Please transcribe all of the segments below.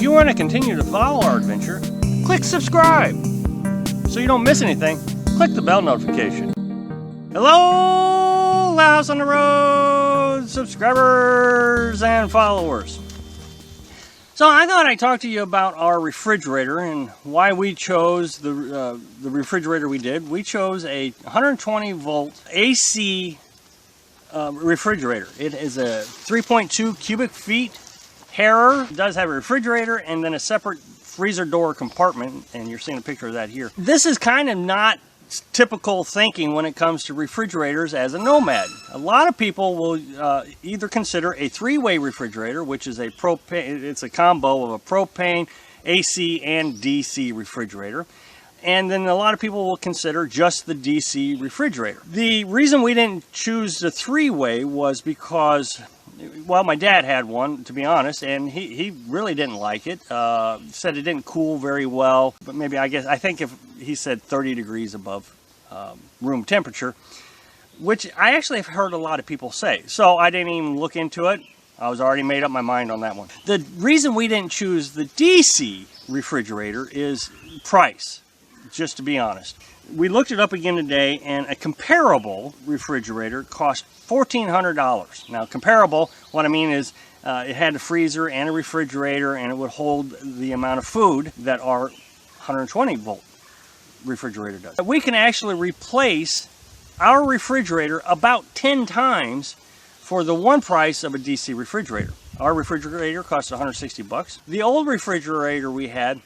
If you want to continue to follow our adventure, click subscribe. So you don't miss anything, click the bell notification. Hello, House on the Road subscribers and followers. So I thought I'd talk to you about our refrigerator and why we chose the refrigerator we did. We chose a 120 volt AC refrigerator. It is a 3.2 cubic feet Harrer. It does have a refrigerator and then a separate freezer door compartment, and you're seeing a picture of that here. This is kind of not typical thinking when it comes to refrigerators as a Nomad. A lot of people will either consider a three-way refrigerator, which is a propane, it's a combo of a propane, AC, and DC refrigerator. And then a lot of people will consider just the DC refrigerator. The reason we didn't choose the three-way was because, well, my dad had one, to be honest, and he really didn't like it. Said it didn't cool very well, but maybe I think if he said 30 degrees above room temperature, which I actually have heard a lot of people say. So I didn't even look into it. I was already made up my mind on that one. The reason we didn't choose the DC refrigerator is price, just to be honest. We looked it up again today, and a comparable refrigerator cost $1,400. Now, comparable, what I mean is it had a freezer and a refrigerator, and it would hold the amount of food that our 120 volt refrigerator does. We can actually replace our refrigerator about 10 times for the one price of a DC refrigerator. Our refrigerator cost 160 bucks. The old refrigerator we had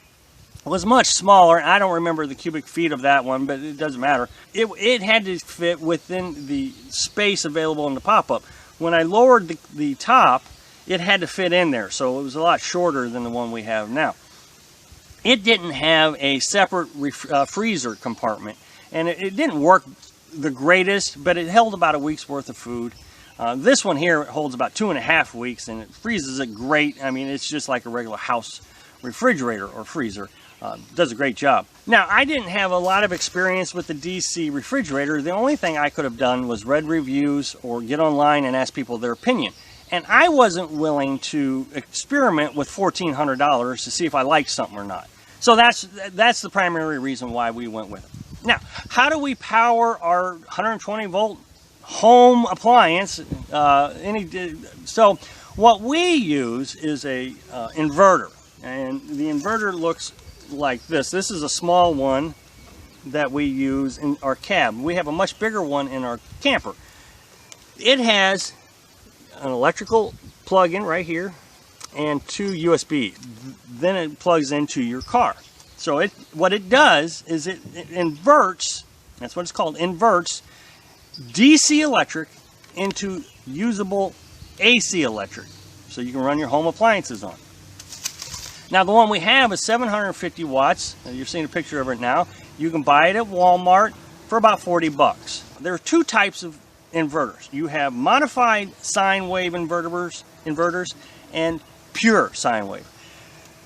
was much smaller. I don't remember the cubic feet of that one, but it doesn't matter. It had to fit within the space available in the pop-up. When I lowered the top, it had to fit in there, so it was a lot shorter than the one we have now. It didn't have a separate freezer compartment, and it didn't work the greatest, but it held about a week's worth of food. This one here holds about 2.5 weeks, and it freezes it great. I mean, it's just like a regular house refrigerator or freezer. Does a great job. Now, I didn't have a lot of experience with the DC refrigerator. The only thing I could have done was read reviews or get online and ask people their opinion. And I wasn't willing to experiment with $1,400 to see if I liked something or not. So that's the primary reason why we went with it. Now, how do we power our 120 volt home appliance? So what we use is a inverter, and the inverter looks like this. This is a small one that we use in our cab. We have a much bigger one in our camper. It has an electrical plug-in right here and 2 USB. Then it plugs into your car. So what it does is it inverts, that's what it's called, inverts DC electric into usable AC electric. So you can run your home appliances on. Now, the one we have is 750 watts. You're seeing a picture of it now. You can buy it at Walmart for about 40 bucks. There are two types of inverters. You have modified sine wave inverters and pure sine wave.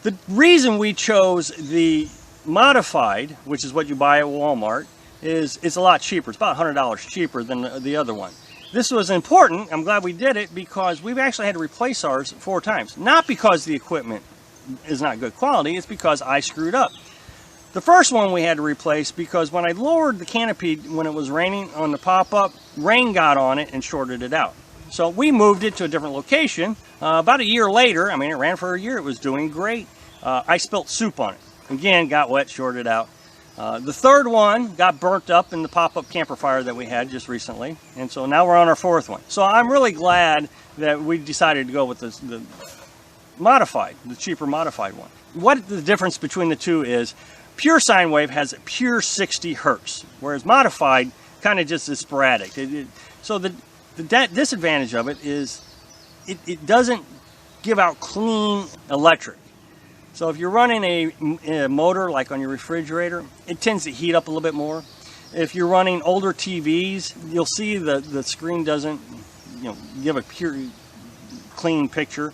The reason we chose the modified, which is what you buy at Walmart, is it's a lot cheaper. It's about $100 cheaper than the other one. This was important. I'm glad we did it because we've actually had to replace ours 4 times. Not because the equipment is not good quality, it's because I screwed up. The first one we had to replace because when I lowered the canopy when it was raining on the pop-up, rain got on it and shorted it out. So we moved it to a different location. About a year later, I mean, it ran for a year, it was doing great. I spilt soup on it. Again, got wet, shorted out. The third one got burnt up in the pop-up camper fire that we had just recently, and so now we're on our 4th one. So I'm really glad that we decided to go with the modified, the cheaper modified one. What the difference between the two is, pure sine wave has a pure 60 hertz, whereas modified kind of just is sporadic. So the disadvantage of it is it doesn't give out clean electric. So if you're running a motor like on your refrigerator, it tends to heat up a little bit more. If you're running older TVs, you'll see the screen doesn't, give a pure clean picture.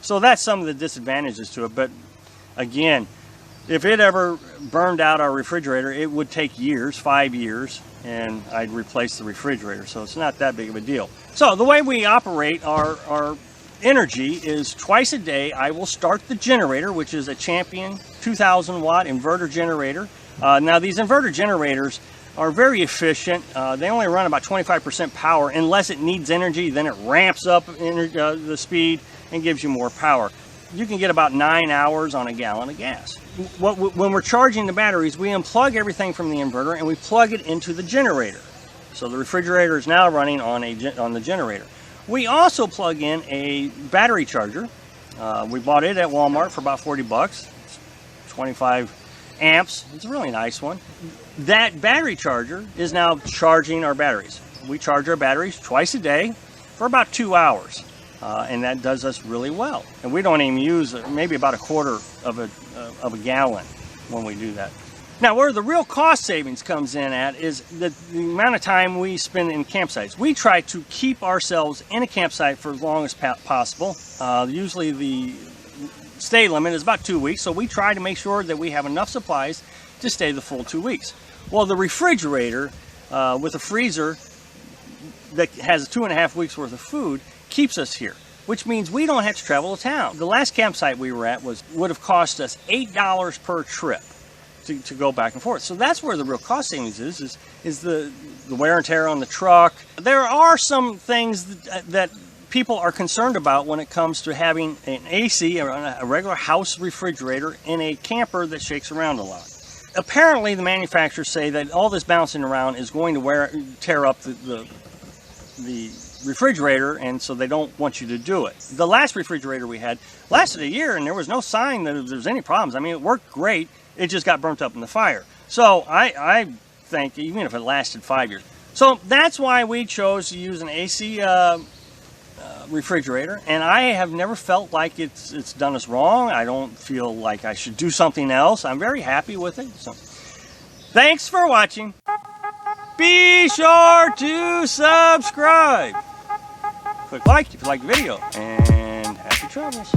So that's some of the disadvantages to it. But again, if it ever burned out our refrigerator, it would take years, 5 years, and I'd replace the refrigerator. So it's not that big of a deal. So the way we operate our energy is twice a day I will start the generator, which is a Champion 2000 watt inverter generator. Now these inverter generators are very efficient. They only run about 25% power unless it needs energy. Then it ramps up the speed and gives you more power. You can get about 9 hours on a gallon of gas. When we're charging the batteries, we unplug everything from the inverter and we plug it into the generator. So the refrigerator is now running on the generator. We also plug in a battery charger. We bought it at Walmart for about 40 bucks. It's 25 amps. It's a really nice one. That battery charger is now charging our batteries. We charge our batteries twice a day for about 2 hours. And that does us really well. And we don't even use maybe about a quarter of a gallon when we do that. Now, where the real cost savings comes in at is the amount of time we spend in campsites. We try to keep ourselves in a campsite for as long as possible. Usually the stay limit is about 2 weeks, so we try to make sure that we have enough supplies to stay the full 2 weeks. Well, the refrigerator with a freezer that has 2.5 weeks worth of food keeps us here, which means we don't have to travel to town. The last campsite we were at would have cost us $8 per trip to go back and forth. So that's where the real cost savings is the wear and tear on the truck. There are some things that people are concerned about when it comes to having an AC, a regular house refrigerator, in a camper that shakes around a lot. Apparently the manufacturers say that all this bouncing around is going to tear up the refrigerator, and so they don't want you to do it. The last refrigerator we had lasted a year and there was no sign that there was any problems. I mean, it worked great. It just got burnt up in the fire. So I think even if it lasted 5 years. So that's why we chose to use an AC refrigerator, and I have never felt like it's done us wrong. I don't feel like I should do something else. I'm very happy with it. So thanks for watching. Be sure to subscribe. Click like if you like the video, and happy travels.